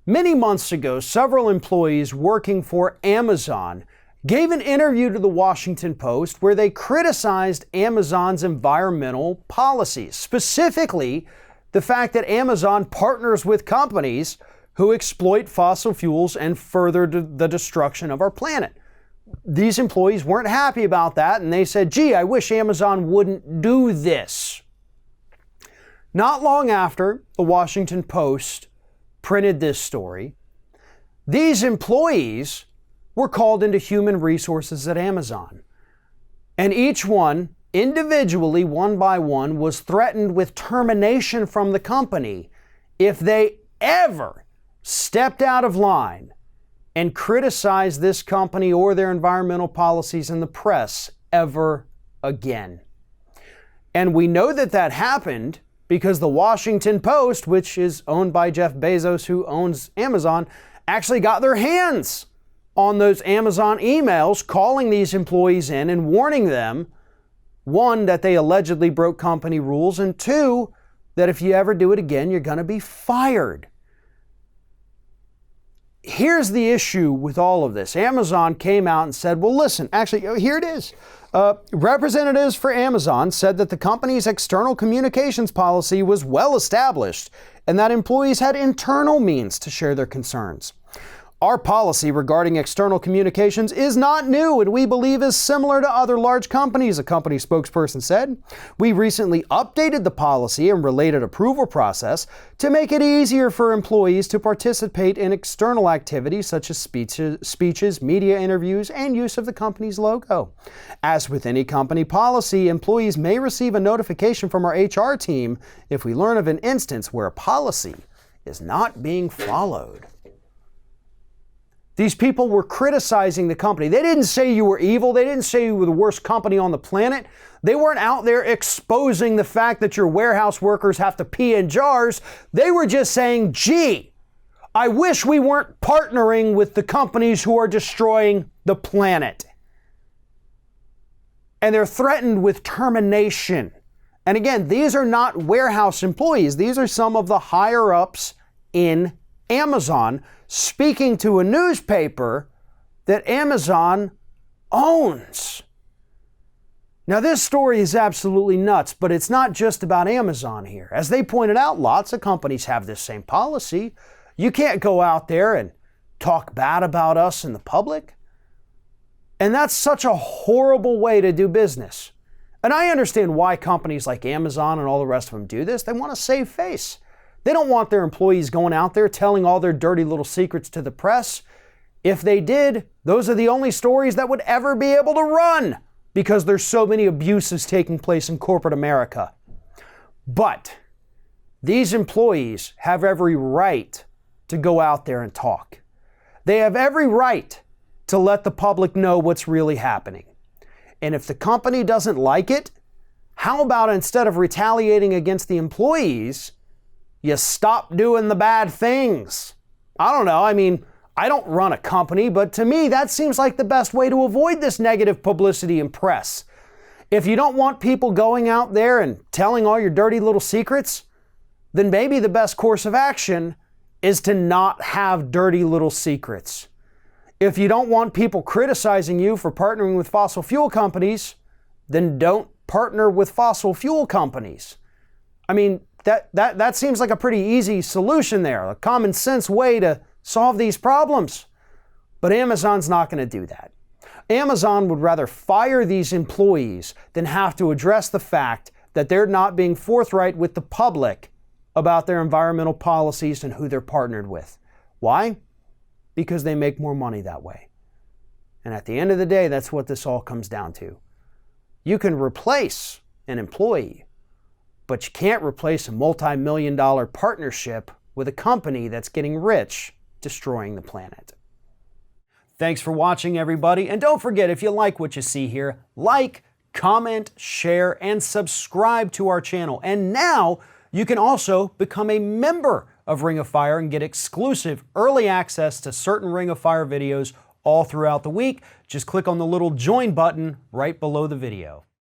Many months ago, several employees working for Amazon gave an interview to the Washington Post where they criticized Amazon's environmental policies, specifically the fact that Amazon partners with companies who exploit fossil fuels and further the destruction of our planet. These employees weren't happy about that, and they said, gee, I wish Amazon wouldn't do this. Not long after the Washington Post printed this story, these employees were called into human resources at Amazon. And each one, individually, one by one, was threatened with termination from the company if they ever stepped out of line and criticized this company or their environmental policies in the press ever again. And we know that that happened because the Washington Post, which is owned by Jeff Bezos, who owns Amazon, actually got their hands on those Amazon emails calling these employees in and warning them, one, that they allegedly broke company rules, and two, that if you ever do it again, you're going to be fired. Here's the issue with all of this. Amazon came out and said, well, listen, actually, here it is. Representatives for Amazon said that the company's external communications policy was well established and that employees had internal means to share their concerns. Our policy regarding external communications is not new and we believe is similar to other large companies, a company spokesperson said. We recently updated the policy and related approval process to make it easier for employees to participate in external activities such as speeches, media interviews, and use of the company's logo. As with any company policy, employees may receive a notification from our HR team if we learn of an instance where a policy is not being followed. These people were criticizing the company. They didn't say you were evil. They didn't say you were the worst company on the planet. They weren't out there exposing the fact that your warehouse workers have to pee in jars. They were just saying, gee, I wish we weren't partnering with the companies who are destroying the planet. And they're threatened with termination. And again, these are not warehouse employees. These are some of the higher ups in Amazon speaking to a newspaper that Amazon owns. Now, this story is absolutely nuts, but it's not just about Amazon here. As they pointed out, lots of companies have this same policy. You can't go out there and talk bad about us in the public. And that's such a horrible way to do business. And I understand why companies like Amazon and all the rest of them do this. They want to save face. They don't want their employees going out there telling all their dirty little secrets to the press. If they did, those are the only stories that would ever be able to run because there's so many abuses taking place in corporate America. But these employees have every right to go out there and talk. They have every right to let the public know what's really happening. And if the company doesn't like it, how about instead of retaliating against the employees, you stop doing the bad things? I don't know. I mean, I don't run a company, but to me, that seems like the best way to avoid this negative publicity and press. If you don't want people going out there and telling all your dirty little secrets, then maybe the best course of action is to not have dirty little secrets. If you don't want people criticizing you for partnering with fossil fuel companies, then don't partner with fossil fuel companies. I mean, that seems like a pretty easy solution there, a common sense way to solve these problems. But Amazon's not going to do that. Amazon would rather fire these employees than have to address the fact that they're not being forthright with the public about their environmental policies and who they're partnered with. Why? Because they make more money that way. And at the end of the day, that's what this all comes down to. You can replace an employee, but you can't replace a multi-million-dollar partnership with a company that's getting rich, destroying the planet. Thanks for watching, everybody. And don't forget, if you like what you see here, like, comment, share, and subscribe to our channel. And now you can also become a member of Ring of Fire and get exclusive early access to certain Ring of Fire videos all throughout the week. Just click on the little join button right below the video.